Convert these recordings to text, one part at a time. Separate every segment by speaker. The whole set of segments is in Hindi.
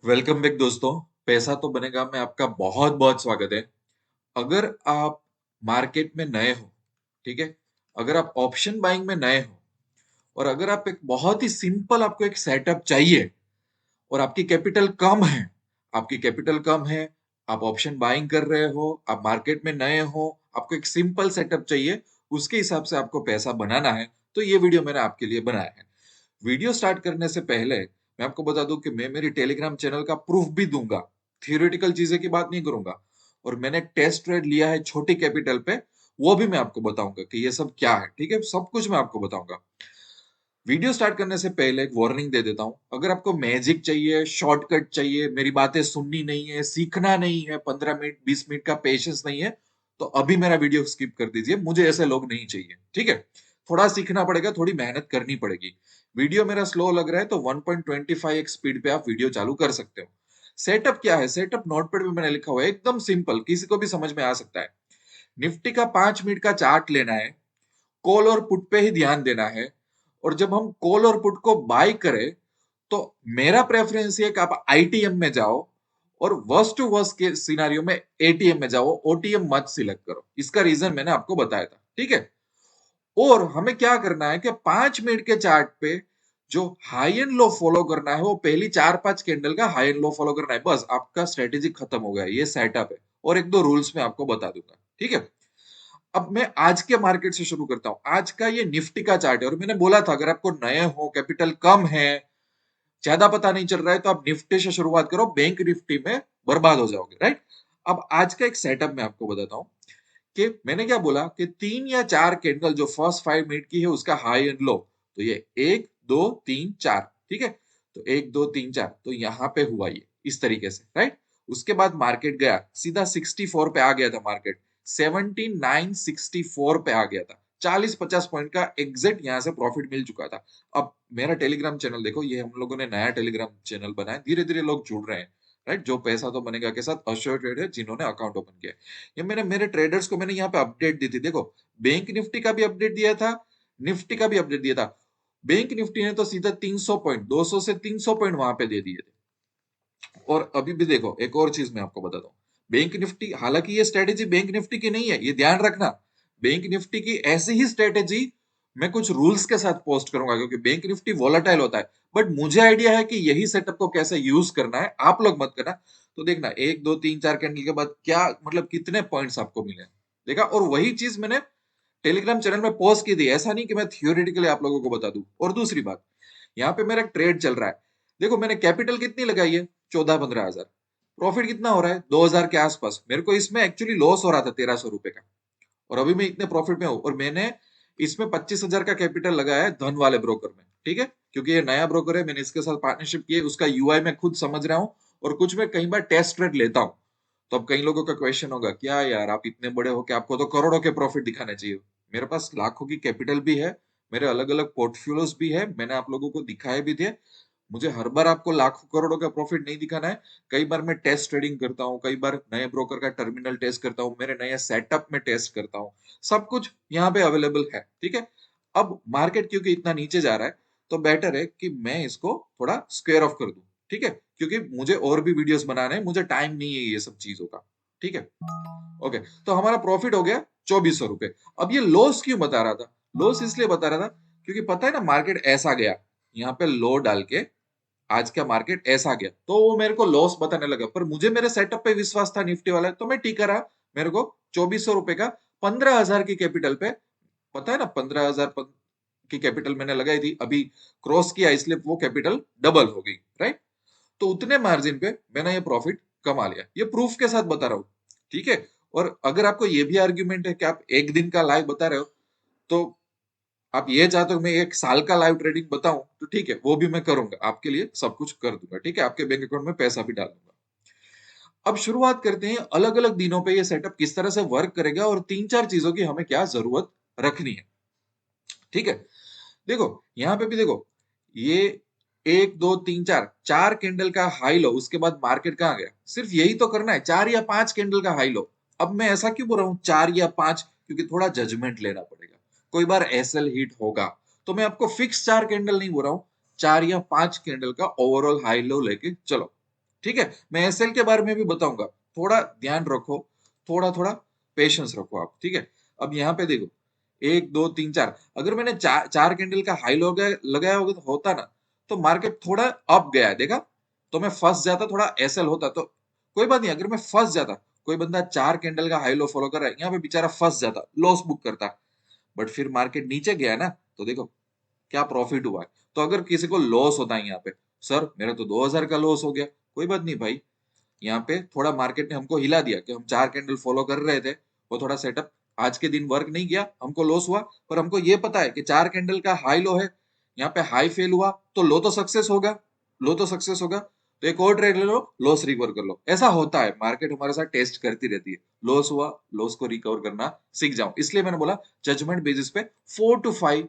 Speaker 1: वेलकम बैक दोस्तों। पैसा तो बनेगा में आपका बहुत बहुत स्वागत है। अगर आप मार्केट में नए हो, ठीक है, अगर आप ऑप्शन बाइंग में नए हो और अगर आप एक बहुत ही सिंपल आपको एक सेटअप चाहिए और आपकी कैपिटल कम है, आपकी कैपिटल कम है, आप ऑप्शन बाइंग कर रहे हो, आप मार्केट में नए हो, आपको एक सिंपल सेटअप चाहिए, उसके हिसाब से आपको पैसा बनाना है, तो ये वीडियो मैंने आपके लिए बनाया है। वीडियो स्टार्ट करने से पहले मैं आपको बता दूं कि मैं मेरी टेलीग्राम चैनल का प्रूफ भी दूंगा, थियोरेटिकल चीजें की बात नहीं करूंगा। और मैंने टेस्ट ट्रेड लिया है छोटी कैपिटल पे, वो भी मैं आपको बताऊंगा कि ये सब क्या है। ठीक है, सब कुछ मैं आपको बताऊंगा। वीडियो स्टार्ट करने से पहले एक वार्निंग दे देता हूं, अगर आपको मैजिक चाहिए, शॉर्टकट चाहिए, मेरी बातें सुननी नहीं है, सीखना नहीं है, 15 मिनट 20 मिनट का पेशेंस नहीं है, तो अभी मेरा वीडियो स्किप कर दीजिए। मुझे ऐसे लोग नहीं चाहिए। ठीक है, थोड़ा सीखना पड़ेगा, थोड़ी मेहनत करनी पड़ेगी। वीडियो मेरा स्लो लग रहा है तो 1.25x स्पीड पे आप वीडियो चालू कर सकते हो। सेटअप क्या है? सेटअप नोटपैड में मैंने लिखा हुआ है, एकदम सिंपल, किसी को भी समझ में आ सकता है। निफ्टी का 5 मिनट का चार्ट लेना है, कॉल और पुट पे ही ध्यान देना है। और जब हम कॉल और पुट को बाय करें तो मेरा प्रेफरेंस ये कि आप आईटीएम में जाओ और वर्स्ट टू वर्स्ट के सिनेरियो में एटीएम में जाओ, ओटीएम मत सिलेक्ट करो। इसका रीजन मैंने आपको बताया था। ठीक है, और हमें क्या करना है कि 5 मिनट के चार्ट पे जो हाई एंड लो फॉलो करना है, वो पहली 4-5 कैंडल का हाई एंड लो फॉलो करना है। बस आपका स्ट्रेटेजी खत्म हो गया, ये सेटअप है। और एक दो रूल्स मैं आपको बता दूंगा। ठीक है, अब मैं आज के मार्केट से शुरू करता हूं। आज का ये निफ्टी का चार्ट है और मैंने बोला था अगर आपको नए हो, कैपिटल कम है, ज्यादा पता नहीं चल रहा है, तो आप निफ्टी से शुरुआत करो, बैंक निफ्टी में बर्बाद हो जाओगे। राइट, अब आज का एक सेटअप मैं आपको बताता हूं कि मैंने क्या बोला कि 3 या 4 कैंडल जो फर्स्ट 5 मिनट की है उसका हाई एंड लो, तो ये 1 2 3 4। ठीक है, तो 1 2 3 4 तो यहां पे हुआ ये इस तरीके से। राइट, उसके बाद मार्केट गया सीधा 64 पे आ गया था मार्केट, 7964 पे आ गया था। 40-50 पॉइंट का एग्जैक्ट यहां से प्रॉफिट मिल चुका था। अब मेरा टेलीग्राम चैनल देखो, ये हम लोगों ने नया टेलीग्राम चैनल बनाया, धीरे धीरे लोग जुड़ रहे हैं। राइट, जो पैसा तो बनेगा के साथ अश्योर ट्रेड है, जिन्होंने अकाउंट ओपन किया। ये मैंने मेरे ट्रेडर्स को मैंने यहाँ पे अपडेट दी थी। देखो, बैंक निफ्टी का भी अपडेट दिया था, निफ्टी का भी अपडेट दिया था। बैंक निफ्टी ने तो सीधा 300 पॉइंट, 200 से 300 पॉइंट वहां पे दे दिए थे। और अभी भी देखो, एक और चीज मैं आपको बताता हूँ। बैंक निफ्टी, हालांकि ये स्ट्रेटेजी बैंक निफ्टी की नहीं है, ये ध्यान रखना। बैंक निफ्टी की ऐसी ही स्ट्रेटेजी मैं कुछ रूल्स के साथ पोस्ट करूंगा, क्योंकि बैंक निफ्टी वॉलेटाइल होता है। बट मुझे आइडिया है कि यही सेटअप को कैसे यूज करना है, आप लोग मत करना। तो देखना 1 2 3 4 कैंडल के बाद क्या मतलब कितने पॉइंट्स आपको मिले, देखा। और वही चीज मैंने टेलीग्राम चैनल में पोस्ट की थी, ऐसा नहीं कि मैं थियोरेटिकली आप लोगों को बता दूं। और दूसरी बात, यहाँ पे मेरा एक ट्रेड चल रहा है। देखो, मैंने कैपिटल कितनी लगाई है? 14-15 हजार। प्रॉफिट कितना हो रहा है? 2000 के आसपास। मेरे को इसमें एक्चुअली लॉस हो रहा था 1300 रुपए का, और अभी मैं इतने प्रॉफिट में हूं। और मैंने इसमें 25,000 का कैपिटल लगाया है धन वाले ब्रोकर में। ठीक है, क्योंकि ये नया ब्रोकर है, मैंने इसके साथ पार्टनरशिप की है, उसका यूआई मैं खुद समझ रहा हूँ। और कुछ मैं कई बार टेस्ट ट्रेड लेता हूँ। तो अब कई लोगों का क्वेश्चन होगा, क्या यार आप इतने बड़े हो कि आपको तो करोड़ों के प्रॉफिट दिखाने चाहिए। मेरे पास लाखों की कैपिटल भी है, मेरे अलग अलग पोर्टफोलियोज भी है, मैंने आप लोगों को दिखाए भी थे। मुझे हर बार आपको लाखों करोड़ों का प्रॉफिट नहीं दिखाना है। कई बार मैं टेस्ट ट्रेडिंग करता हूँ, कई बार नए ब्रोकर का टर्मिनल टेस्ट करता हूँ, मेरे नए सेटअप में टेस्ट करता हूँ। सब कुछ यहाँ पे अवेलेबल है। ठीक है, अब मार्केट क्योंकि इतना नीचे जा रहा है, तो बेटर है कि मैं इसको थोड़ा स्क्वेयर ऑफ कर दूं। ठीक है, क्योंकि मुझे और भी वीडियोस बनाने हैं, मुझे टाइम नहीं है ये सब चीजों का। ठीक है, ओके। तो हमारा प्रॉफिट हो गया 2400 रुपए। अब ये लॉस क्यों बता रहा था? लॉस इसलिए बता रहा था क्योंकि पता है ना, मार्केट ऐसा गया, यहाँ पे लो डाल के आज का मार्केट ऐसा गया, तो वो मेरे को लॉस बताने लगा। पर मुझे मेरे सेटअप पे विश्वास था निफ्टी वाला, तो मैं टिका रहा। मेरे को 2400 रुपए का 15,000 की कैपिटल पे, पता है ना, 15,000 की कैपिटल मैंने लगाई थी, अभी क्रॉस किया इसलिए वो कैपिटल डबल हो गई। राइट, तो उतने मार्जिन पे मैंने ये प्रॉफिट कमा लिया, ये प्रूफ के साथ बता रहा हूँ। ठीक है, और अगर आपको ये भी आर्ग्यूमेंट है कि आप एक दिन का लाइव बता रहे हो, तो आप ये चाहते हो मैं एक साल का लाइव ट्रेडिंग बताऊं, तो ठीक है, वो भी मैं करूंगा आपके लिए, सब कुछ कर दूंगा। ठीक है, आपके बैंक अकाउंट में पैसा भी डाल दूंगा। अब शुरुआत करते हैं, अलग अलग दिनों पे ये सेटअप किस तरह से वर्क करेगा और 3-4 चीजों की हमें क्या जरूरत रखनी है। ठीक है, देखो, यहाँ पे भी देखो, ये 1 2 3 4 4 कैंडल का हाई लो, उसके बाद मार्केट कहाँ गया? सिर्फ यही तो करना है, 4 या 5 कैंडल का हाई लो। अब मैं ऐसा क्यों बोल रहा हूँ 4 या 5? क्योंकि थोड़ा जजमेंट लेना पड़ेगा, कोई बार एसएल हिट होगा। तो मैं आपको फिक्स 4 कैंडल नहीं बोल रहा हूँ, 4 या 5 कैंडल का ओवरऑल हाई लो लेके चलो। ठीक है, मैं एसएल के बारे में भी बताऊंगा, थोड़ा ध्यान रखो, थोड़ा थोड़ा पेशेंस रखो आप, ठीक है। अब यहाँ पे देखो, एक दो तीन चार, अगर मैंने चार कैंडल का हाई लगाया होता ना, तो मार्केट थोड़ा अप गया है, देखा, तो मैं फंस जाता, थोड़ा एसएल होता तो कोई बात नहीं। अगर मैं फंस जाता, कोई बंदा चार कैंडल का हाई लो फॉलो कर रहा है, यहाँ पे बेचारा फंस जाता, लॉस बुक करता, बट फिर मार्केट नीचे गया ना, तो देखो क्या प्रॉफिट हुआ है। तो अगर किसी को लॉस होता है यहाँ पे, सर मेरा तो 2000 का लॉस हो गया, कोई बात नहीं भाई, यहाँ पे थोड़ा मार्केट ने हमको हिला दिया कि हम चार कैंडल फॉलो कर रहे थे, वो थोड़ा सेटअप आज के दिन वर्क नहीं किया, हमको लॉस हुआ, पर हमको ये पता है कि चार कैंडल का हाई लो है, यहाँ पे हाई फेल हुआ तो लो तो सक्सेस होगा, लो तो सक्सेस होगा, तो एक और ट्रेड ले लो, लॉस रिकवर कर लो। ऐसा होता है, मार्केट हमारे साथ टेस्ट करती रहती है, लॉस हुआ, लॉस को रिकवर करना सीख जाओ, इसलिए मैंने बोला जजमेंट बेसिस पे 4 to 5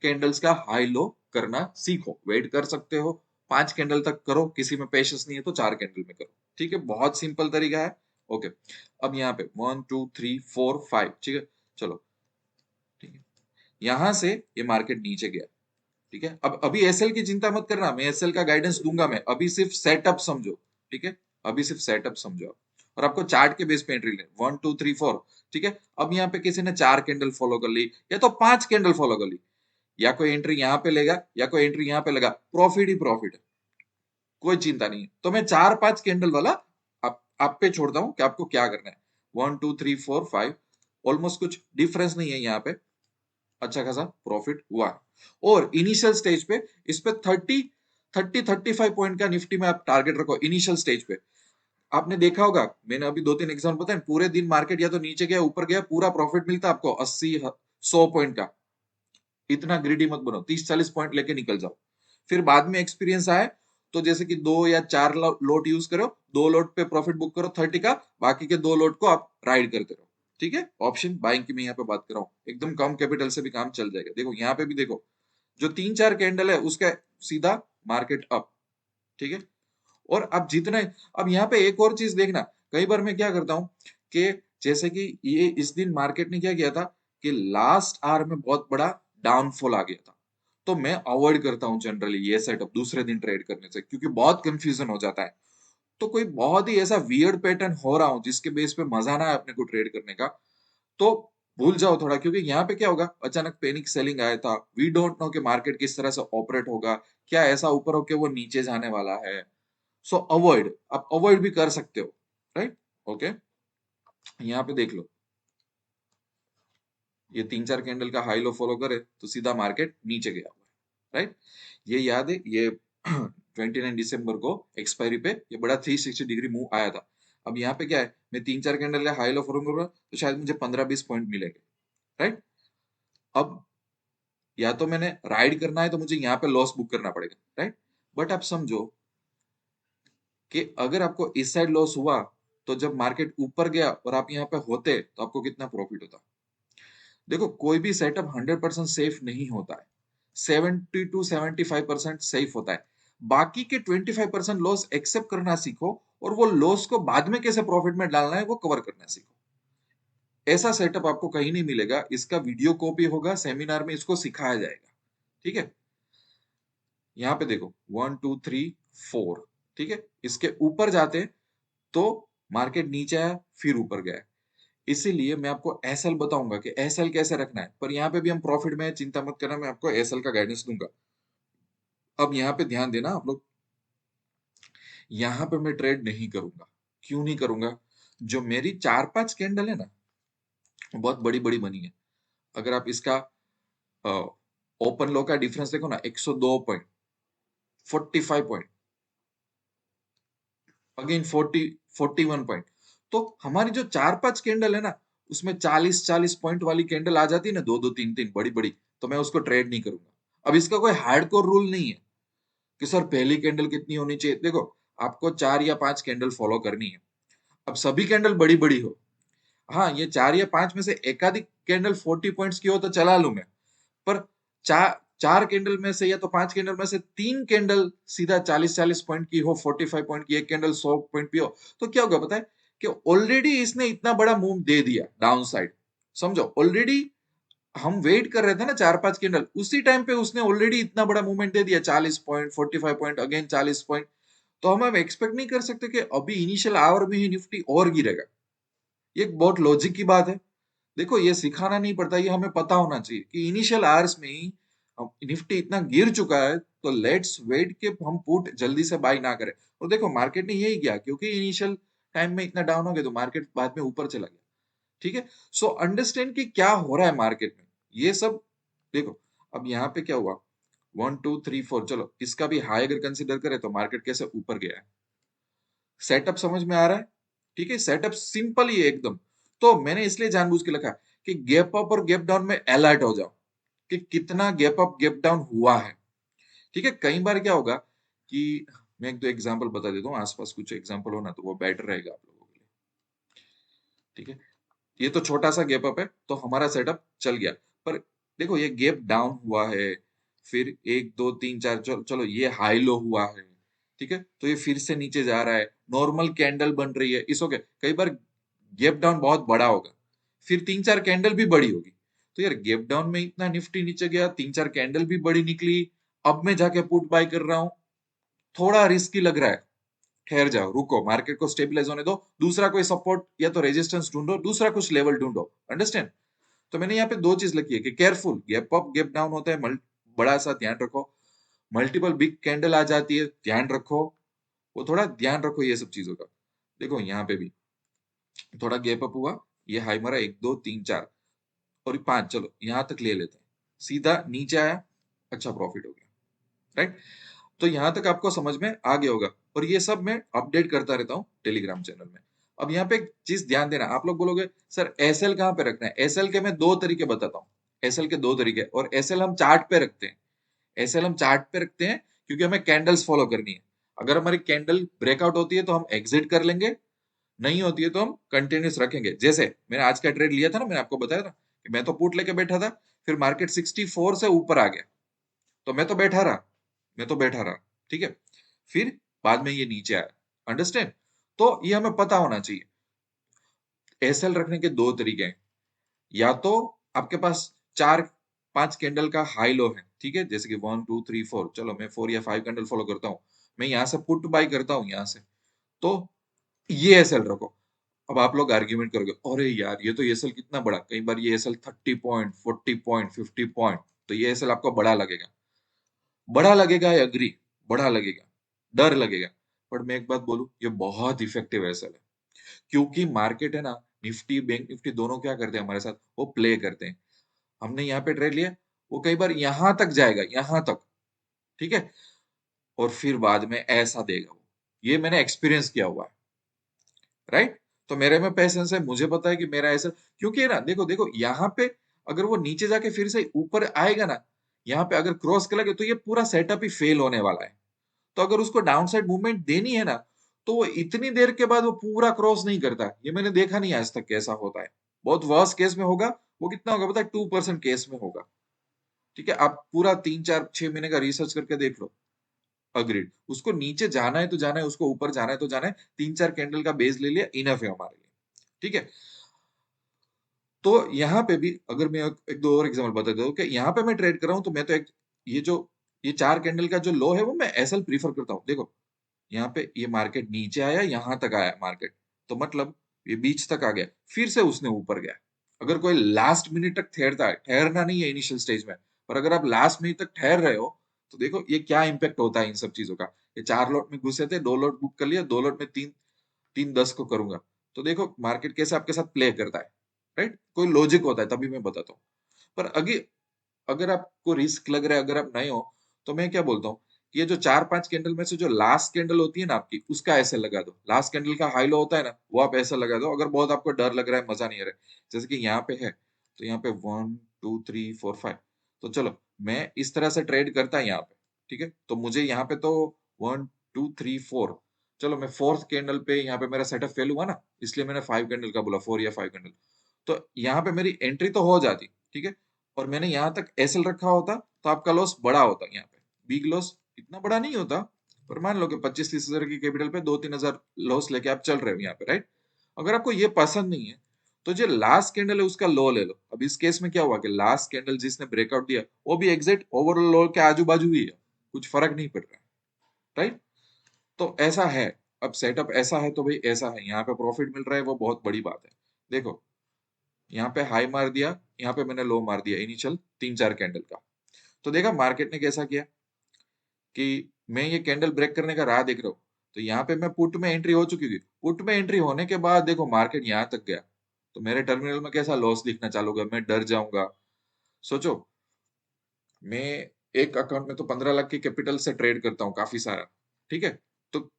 Speaker 1: कैंडल्स का हाई लो करना सीखो, वेट कर सकते हो, 5 कैंडल तक करो, किसी में पेशेंस नहीं है तो 4 कैंडल में करो, ठीक है, बहुत सिंपल तरीका है। ओके, अब यहाँ पे 1 2 3 4 5, ठीक है, चलो, ठीक है, यहां से ये मार्केट नीचे गया, ठीक है। अब अभी एसएल की चिंता मत करना, मैं एसएल का गाइडेंस दूंगा, मैं अभी सिर्फ सेटअप समझो, ठीक है, अभी सिर्फ सेटअप समझो आप। और आपको चार्ट के बेस पे एंट्री ले, 1 2 3 4, ठीक है। अब यहाँ पे किसी ने 4 कैंडल फॉलो कर ली, या तो 5 कैंडल फॉलो कर ली, या कोई एंट्री यहाँ पे लेगा या कोई एंट्री यहाँ पे लगा, प्रॉफिट ही प्रॉफिट है, कोई चिंता नहीं है। तो मैं 4 5 कैंडल वाला आप पे छोड़ता हूँ कि आपको क्या करना है। 1 2 3 4 5, ऑलमोस्ट कुछ डिफरेंस नहीं है यहाँ पे, अच्छा खासा प्रॉफिट हुआ है। और इनिशियल स्टेज पे इस पे 30 35 पॉइंट का निफ्टी में आप टारगेट रखो इनिशियल स्टेज पे। आपने देखा होगा, मैंने अभी 2 3 एग्जाम्पल बताए, पूरे दिन मार्केट या तो नीचे गया ऊपर गया, पूरा प्रॉफिट मिलता आपको 80 100 पॉइंट का। इतना ग्रीडी मत बनो, 30 40 पॉइंट लेके निकल जाओ। फिर बाद में एक्सपीरियंस आए तो जैसे कि 2 या 4 लोट यूज करो, 2 लोट पे प्रॉफिट बुक करो 30 का, बाकी के 2 लोट को आप राइड करते रहो, ठीक है। ऑप्शन बाइंग की मैं यहाँ पे बात कर रहा हूँ, एकदम कम कैपिटल से भी काम चल जाएगा। देखो यहाँ पे भी देखो, जो 3 4 कैंडल है उसका सीधा मार्केट अप, ठीक है। और अब जितने, अब यहाँ पे एक और चीज देखना, कई बार मैं क्या करता हूँ कि जैसे कि ये इस दिन मार्केट ने क्या किया था कि लास्ट आवर में बहुत बड़ा डाउनफॉल आ गया था, तो मैं अवॉइड करता हूँ जनरली ये सेटअप दूसरे दिन ट्रेड करने से, क्योंकि बहुत कंफ्यूजन हो जाता है। तो कोई बहुत ही ऐसा वियर्ड पैटर्न हो रहा हो जिसके बेस पे मजा ना है अपने को ट्रेड करने का, तो भूल जाओ थोड़ा, क्योंकि यहाँ पे क्या होगा, अचानक पैनिक सेलिंग आया था, वी डोंट नो कि मार्केट किस तरह से ऑपरेट होगा, क्या ऐसा ऊपर हो के वो नीचे जाने वाला है। सो अवॉइड, आप अवॉइड भी कर सकते हो, राइट। ओके, यहाँ पे देख लो, ये 3 4 कैंडल का हाई लो फॉलो करे तो सीधा मार्केट नीचे गया हुआ है, राइट। ये याद है, ये 29 दिसंबर को एक्सपायरी पे ये बड़ा 360 डिग्री मूव आया था। अब यहाँ पे क्या है, मैं 3 4 कैंडल का हाई लो फॉलो करूंगा तो शायद मुझे 15 20 पॉइंट मिलेंगे, राइट। अब या तो मैंने राइड करना है तो मुझे यहाँ पे लॉस बुक करना पड़ेगा, राइट। बट आप समझो कि अगर आपको इस साइड लॉस हुआ, तो जब मार्केट ऊपर गया और आप यहाँ पे होते तो आपको कितना प्रॉफिट होता। देखो कोई भी सेटअप 100% सेफ नहीं होता है, 70 to 75% सेफ होता है, बाकी के 25% लॉस एक्सेप्ट करना सीखो, और वो लॉस को बाद में कैसे प्रॉफिट में डालना है वो कवर करना सीखो। ऐसा सेटअप आपको कहीं नहीं मिलेगा, इसका वीडियो कॉपी होगा, सेमिनार में इसको सिखाया जाएगा, ठीक है। यहाँ पे देखो 1 2 3 4, ठीक है, इसके ऊपर जाते तो मार्केट नीचे आया फिर ऊपर गया, इसीलिए मैं आपको एसएल बताऊंगा कि एसएल कैसे रखना है, पर यहाँ पे भी हम प्रॉफिट में चिंता मत करना, मैं आपको एसएल का गाइडेंस दूंगा। अब यहाँ पे ध्यान देना आप लोग, यहाँ पे मैं ट्रेड नहीं करूंगा, क्यों नहीं करूंगा, जो मेरी 4 5 कैंडल है ना, बहुत बड़ी बड़ी बनी है। अगर आप इसका ओपन लो का डिफरेंस देखो ना, 102 पॉइंट, 45 पॉइंट, अगेन 41 पॉइंट, तो हमारी जो 4 5 कैंडल है ना, उसमें 40 40 पॉइंट वाली कैंडल आ जाती है ना, दो दो तीन तीन बड़ी बड़ी, तो मैं उसको ट्रेड नहीं करूंगा। अब इसका कोई हार्डकोर रूल नहीं है कि सर पहली कैंडल कितनी होनी चाहिए, देखो आपको 4 या 5 कैंडल फॉलो करनी है। अब सभी कैंडल बड़ी बड़ी हो, हाँ ये 4 या 5 में से एकाधिक कैंडल 40 पॉइंट्स की हो तो चला लूं मैं, पर चार 4 कैंडल में से या तो 5 कैंडल में से 3 कैंडल सीधा 40 40 पॉइंट की हो, 45 पॉइंट की, एक कैंडल 100 पॉइंट की हो, तो क्या होगा पता है कि ऑलरेडी इसने इतना बड़ा मूव दे दिया डाउन साइड, समझो ऑलरेडी हम वेट कर रहे थे ना 4 5 कैंडल, उसी टाइम पे उसने ऑलरेडी इतना बड़ा मूवमेंट दे दिया, 40 पॉइंट, 45 पॉइंट, अगेन 40 पॉइंट, तो हम एक्सपेक्ट नहीं कर सकते कि अभी इनिशियल आवर में ही निफ्टी और गिरेगा। ये एक बहुत लॉजिक की बात है। देखो ये सिखाना नहीं पड़ता, ये हमें पता होना चाहिए कि इनिशियल आवर्स में ही निफ्टी इतना गिर चुका है, तो लेट्स वेट के हम पुट जल्दी से बाय ना करें। और देखो मार्केट ने यही किया, क्योंकि इनिशियल टाइम में इतना डाउन हो गया तो मार्केट बाद में ऊपर चला गया। ठीक है, सो अंडरस्टैंड कि क्या हो रहा है मार्केट में, ये सब देखो। अब यहाँ पे क्या हुआ, 1 2 3 4, चलो इसका भी हाई अगर कंसिडर करें तो मार्केट कैसे ऊपर गया है। सेटअप समझ में आ रहा है? ठीक है, सेटअप सिंपल ही है एकदम। तो मैंने इसलिए जानबूझ के लिखा कि गैप अप और गैप डाउन में अलर्ट हो जाओ कि कितना गैप अप गैप डाउन हुआ है। ठीक है, कई बार क्या होगा कि मैं एक दो एग्जांपल बता देता हूँ, आसपास कुछ एग्जांपल हो ना तो वो बेटर रहेगा आप लोगों के लिए। ठीक है, ये तो छोटा सा गैप अप है तो हमारा सेटअप चल गया। पर देखो ये गैप डाउन हुआ है, फिर 1 2 3 4, चलो ये हाई लो हुआ है। ठीक है, तो ये फिर से नीचे जा रहा है, नॉर्मल कैंडल बन रही है, इस ओके। कई बार गैप डाउन बहुत बड़ा होगा, फिर 3 4 कैंडल भी बड़ी होगी। तो यार गैप डाउन में इतना निफ्टी नीचे गया, 3 4 कैंडल भी बड़ी निकली, अब मैं जाके पुट बाय कर रहा हूँ, थोड़ा रिस्की लग रहा है। ठहर जाओ, रुको, मार्केट को स्टेबलाइज होने दो, दूसरा कोई सपोर्ट या तो रेजिस्टेंस ढूंढो, दूसरा कुछ लेवल ढूंढो। अंडरस्टैंड? तो मैंने यहाँ पे दो चीज लिखी है कि careful, gap up gap down होता है, बड़ा सा ध्यान रखो। मल्टीपल बिग कैंडल आ जाती है, ध्यान रखो। वो थोड़ा ध्यान रखो ये सब चीजों का। देखो यहाँ पे भी थोड़ा गैप अप हुआ, ये हाई मारा 1 2 3 4 और ये 5, चलो यहाँ तक ले लेते हैं, सीधा नीचे आया, अच्छा प्रॉफिट हो गया। राइट, तो यहां तक आपको समझ में आ गया होगा, और ये सब मैं अपडेट करता रहता हूँ टेलीग्राम चैनल में। अब यहाँ पे एक चीज ध्यान देना, आप लोग बोलोगे सर एसएल कहाँ पे रखना है। एसएल के मैं दो तरीके बताता हूँ, एसएल के दो तरीके, और एसएल हम चार्ट पे रखते हैं। एसएल हम चार्ट पे रखते हैं क्योंकि हमें कैंडल्स फॉलो करनी है। अगर हमारी कैंडल ब्रेकआउट होती है तो हम एग्जिट कर लेंगे, नहीं होती है तो हम कंटिन्यूस रखेंगे। जैसे मैंने आज का ट्रेड लिया था ना, मैंने आपको बताया था कि मैं तो पुट लेके बैठा था, फिर मार्केट 64 से ऊपर आ गया तो मैं तो बैठा रहा, मैं तो बैठा रहा। ठीक है, फिर बाद में ये नीचे आया। अंडरस्टैंड? तो ये हमें पता होना चाहिए। एसएल रखने के दो तरीके हैं, या तो आपके पास 4 5 कैंडल का हाई लो है, ठीक है, जैसे कि 1 2 3 4, चलो मैं 4 या 5 कैंडल फॉलो करता हूँ, मैं यहाँ से पुट बाय करता हूँ यहाँ से, तो ये एसएल रखो। अब आप लोग आर्ग्यूमेंट करोगे, अरे यार ये तो एसएल कितना बड़ा, कई बार ये एसएल 30 पॉइंट 40 पॉइंट 50 पॉइंट, तो ये एसएल आपको बड़ा लगेगा। बड़ा लगेगा, आई अग्री, बड़ा लगेगा, डर लगेगा। पर मैं एक बात बोलूं, ये बहुत इफेक्टिव एसएल है, क्योंकि मार्केट है ना, निफ्टी बैंक निफ्टी दोनों क्या करते हैं हमारे साथ, वो प्ले करते हैं। हमने यहाँ पे ट्रेड लिया, वो कई बार यहाँ तक जाएगा, यहाँ तक, ठीक है, और फिर बाद में ऐसा देगा वो। ये मैंने एक्सपीरियंस किया हुआ है। राइट, तो मेरे में पैसेंस है, मुझे पता है कि मेरा ऐसा, क्योंकि है ना, देखो देखो यहाँ पे अगर वो नीचे जाके फिर से ऊपर आएगा ना, यहाँ पे अगर क्रॉस कर लगे तो ये पूरा सेटअप ही फेल होने वाला है। तो अगर उसको डाउन साइड मूवमेंट देनी है ना, तो वो इतनी देर के बाद वो पूरा क्रॉस नहीं करता। ये मैंने देखा नहीं आज तक कैसा होता है। बहुत वर्स्ट केस में होगा, वो कितना होगा पता है, 2% केस में होगा। ठीक है, आप पूरा 3 4 6 महीने का रिसर्च करके देख लो। अग्रीड, उसको नीचे जाना है तो जाना है, उसको ऊपर जाना है तो जाना है, 3 4 कैंडल का बेस ले लिया, इनफ है हमारे लिए। ठीक है, तो यहाँ पे भी अगर मैं एक दो और एग्जांपल बता दूं कि यहाँ पे मैं ट्रेड कर रहा हूँ, तो मैं तो एक, ये जो ये 4 कैंडल का जो लो है वो मैं एसएल प्रीफर करता हूँ। देखो यहाँ पे ये मार्केट नीचे आया, यहाँ तक आया मार्केट, तो मतलब ये बीच तक आ गया, फिर से उसने ऊपर गया। अगर कोई लास्ट मिनट तक ठहरता है, ठहरना नहीं है इनिशियल स्टेज में, पर अगर आप लास्ट मिनट तक ठहर रहे हो, तो देखो ये क्या इंपैक्ट होता है इन सब चीजों का। ये 4 लॉट में घुसे थे, 2 लॉट बुक कर लिया, 2 लॉट में 3 3 10 को करूंगा, तो देखो मार्केट कैसे आपके साथ प्ले करता है। राइट, कोई लॉजिक होता है, तभी मैं बताता हूँ। पर अगे अगर आपको रिस्क लग रहा है, अगर आप नए हो, तो मैं क्या बोलता हूँ, ये जो 4 5 कैंडल में से जो लास्ट कैंडल होती है ना आपकी, उसका ऐसे लगा दो। लास्ट कैंडल का हाई लो होता है ना, वो आप ऐसा लगा दो। अगर बहुत आपको डर लग रहा है, मजा नहीं आ रहा है, जैसे कि यहाँ पे है, तो यहाँ पे 1 2 3 4 5, तो चलो मैं इस तरह से ट्रेड करता है यहाँ पे। ठीक है, तो मुझे यहाँ पे तो 1 2 3 4, चलो मैं फोर्थ कैंडल पे, यहाँ पे मेरा सेटअप फेल हुआ ना, इसलिए मैंने 5 कैंडल का बोला, 4 या 5 कैंडल, तो यहाँ पे मेरी एंट्री तो हो जाती। ठीक है, और मैंने यहाँ तक एसएल रखा होता, तो आपका लॉस बड़ा होता। यहाँ पे बिग लॉस इतना बड़ा नहीं होता, पर मान लो कि 25 30 हजार की कैपिटल पे 2 3 हजार लॉस लेके आप चल रहे हो यहाँ पे। राइट, अगर आपको ये पसंद नहीं है, तो जो लास्ट कैंडल है उसका लो ले लो। अब इस केस में क्या हुआ कि लास्ट कैंडल जिसने ब्रेकआउट दिया, वो भी एग्जैक्ट ओवरऑल लो के आजू बाजू ही है, कुछ फर्क नहीं पड़ रहा है। राइट, तो ऐसा है, अब सेटअप ऐसा है तो भाई ऐसा है, यहाँ पे प्रॉफिट मिल रहा है वो बहुत बड़ी बात है। देखो यहाँ पे हाई मार दिया, यहाँ पे मैंने लो मार दिया इनिशियल 3-4 कैंडल का। तो देखा मार्केट ने कैसा किया कि मैं ये कैंडल ब्रेक करने का राह देख रहा हूँ, तो यहाँ पे मैं पुट में एंट्री हो चुकी थी, पुट में एंट्री होने के बाद देखो मार्केट यहाँ तक गया, तो मेरे टर्मिनल में कैसा लॉस दिखना चालू होगा, मैं डर जाऊंगा। सोचो, मैं एक अकाउंट में तो 15 लाख के कैपिटल से ट्रेड करता हूँ काफी सारा, ठीक है। तो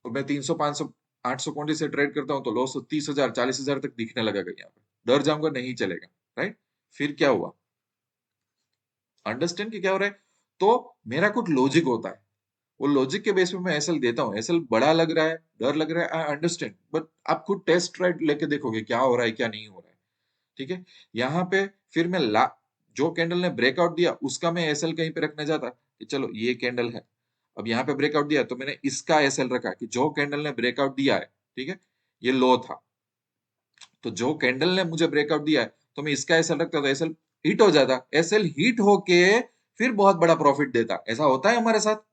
Speaker 1: मैं 300 500 800 क्वांटिटी से ट्रेड करता हूँ, तो लॉस 30,000 40,000 तक दिखने लगेगा, यहाँ पे डर जाऊंगा, नहीं चलेगा। राइट, फिर क्या हुआ, अंडरस्टैंड कि क्या हो रहा है। तो मेरा कुछ लॉजिक होता है, वो लॉजिक के बेस पे मैं एसएल देता हूँ, एसएल बड़ा लग रहा है, डर लग रहा है, आई अंडरस्टैंड, बट आप खुद टेस्ट राइड लेके देखोगे क्या हो रहा है क्या नहीं हो रहा है। ठीक है, यहाँ पे फिर मैं जो कैंडल ने ब्रेकआउट दिया उसका मैं एसएल कहीं पे रखने जाता कि चलो ये कैंडल है, अब यहाँ पे ब्रेकआउट दिया तो मैंने इसका एसएल रखा कि जो कैंडल ने ब्रेकआउट दिया है, ठीक है, ये लो था, तो जो कैंडल ने मुझे ब्रेकआउट दिया है तो मैं इसका एसएल रखता, तो एसएल हिट हो जाता, एसएल हिट होके फिर बहुत बड़ा प्रॉफिट देता, ऐसा होता है हमारे साथ।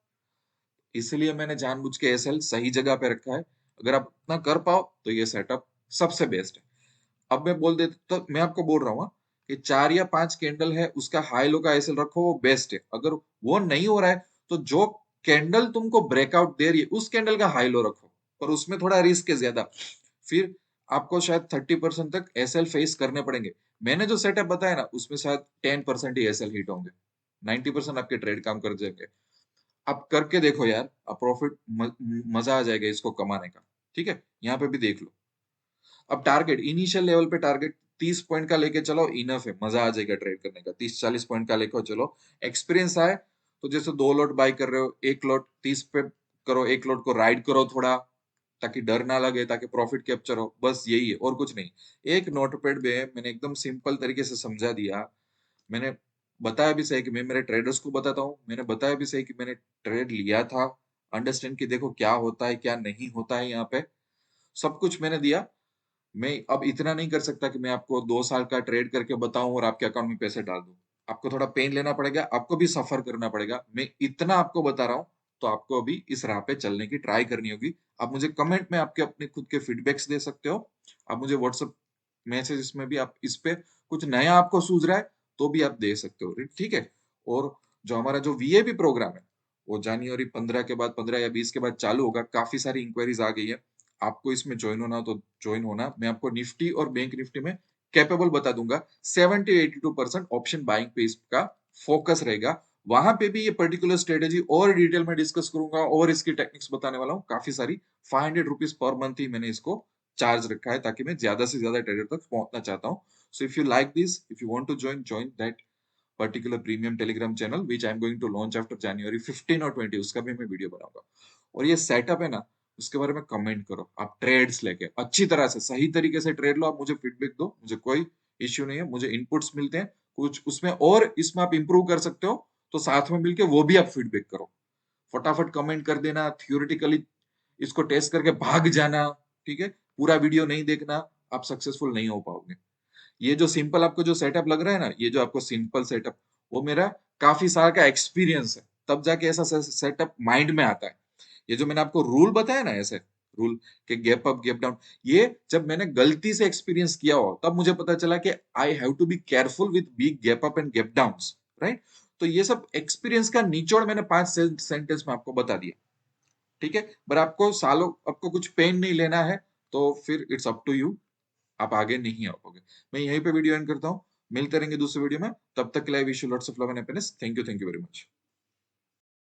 Speaker 1: इसलिए मैंने जानबूझ के एसएल सही जगह पे रखा है। अगर आप इतना कर पाओ तो ये सेटअप सबसे बेस्ट है। अब मैं बोल देता, तो मैं आपको बोल रहा हूँ कि 4 या 5 कैंडल है उसका हाई लो का एसएल रखो, वो बेस्ट है। अगर वो नहीं हो रहा है तो जो कैंडल तुमको ब्रेकआउट दे रही है उस कैंडल का हाई लो रखो, पर उसमें थोड़ा रिस्क है ज्यादा, फिर आपको शायद 30% तक एसएल फेस करने पड़ेंगे। मैंने जो सेटअप बताया ना उसमें शायद 10% ही एसएल हिट होंगे, 90% आपके ट्रेड काम कर जाएंगे। आप करके देखो यार, आप प्रॉफिट मजा आ जाएगा इसको कमाने का। ठीक है, यहाँ पे भी देख लो। अब टारगेट इनिशियल लेवल पे टारगेट 30 पॉइंट का लेके चलो, इनफ है, मजा आ जाएगा ट्रेड करने का। 30-40 पॉइंट का लेकर चलो, एक्सपीरियंस आए तो जैसे 2 लॉट बाय कर रहे हो, 1 लॉट 30 पे करो, 1 लॉट को राइड करो थोड़ा, ताकि डर ना लगे, ताकि प्रॉफिट कैप्चर हो, बस यही है और कुछ नहीं। एक नोटपैड में मैंने एकदम सिंपल तरीके से समझा दिया, मैंने बताया भी सही कि मैं मेरे ट्रेडर्स को बताता हूँ, मैंने बताया भी सही कि मैंने ट्रेड लिया था, अंडरस्टैंड कि देखो क्या होता है क्या नहीं होता है, यहाँ पे सब कुछ मैंने दिया। मैं अब इतना नहीं कर सकता कि मैं आपको 2 साल का ट्रेड करके बताऊं और आपके अकाउंट में पैसे डाल दूं, आपको थोड़ा पेन लेना पड़ेगा, आपको भी सफर करना पड़ेगा। मैं इतना आपको बता रहा हूं, तो आपको अभी इस राह पे चलने की ट्राई करनी होगी। आप मुझे कमेंट में आपके अपने खुद के फीडबैक्स दे सकते हो, आप मुझे व्हाट्सएप मैसेज में भी आप इस पे कुछ नया आपको सूझ रहा है तो भी आप दे सकते हो, ठीक है। और जो हमारा जो वीएबी प्रोग्राम है वो जनवरी 15 के बाद, 15 या 20 के बाद चालू होगा, काफी सारी इंक्वायरीज आ गई है। आपको इसमें ज्वाइन होना तो ज्वाइन होना, मैं आपको निफ्टी और बैंक निफ्टी में कैपेबल बता दूंगा। 70-82% ऑप्शन बाइंग पे इसका फोकस रहेगा, वहां पे भी ये पर्टिकुलर स्ट्रेटेजी और डिटेल में डिस्कस करूंगा और इसकी टेक्निक्स बताने वाला हूँ काफी सारी। ₹500 पर मंथ ही मैंने इसको चार्ज रखा है, ताकि मैं ज्यादा से ज्यादा ट्रेडर तक पहुंचना चाहता हूँ। So if you like this, if you want to join that particular premium Telegram channel which I am going to launch after January 15 और 20, उसका भी मैं वीडियो बनाऊंगा। और ये सेटअप है ना, उसके बारे में कमेंट करो, आप ट्रेड्स लेके अच्छी तरह से सही तरीके से ट्रेड लो, आप मुझे फीडबैक दो, मुझे कोई इश्यू नहीं है, मुझे इनपुट्स मिलते हैं कुछ उसमें, और इसमें आप इंप्रूव कर सकते हो तो साथ में मिलके वो भी आप फीडबैक करो। फटाफट कमेंट कर देना, थियोरिटिकली इसको टेस्ट करके भाग जाना, ठीक है, पूरा वीडियो नहीं देखना, आप सक्सेसफुल नहीं हो पाओगे। ये जो सिंपल आपको जो सेटअप लग रहा है ना, ये जो आपको सिंपल सेटअप, वो मेरा काफी साल का एक्सपीरियंस है, तब जाके ऐसा सेटअप माइंड में आता है। ये जो मैंने आपको रूल बताया ना, ऐसे रूल के गैप अप गैप डाउन, ये जब मैंने गलती से एक्सपीरियंस किया हो तब मुझे पता चला कि I have to be careful with big gap up and gap downs, right. तो ये सब एक्सपीरियंस का निचोड़ मैंने 5 सेंटेंस में आपको बता दिया, ठीक है। पर आपको सालों, आपको कुछ पेन नहीं लेना है तो फिर इट्स अप टू यू, आप आगे नहीं आ पाओगे। मैं यहीं पे वीडियो एंड करता हूँ, मिलते रहेंगे दूसरे वीडियो में, तब तक के लिए wish you lots of love and happiness. Thank you very much.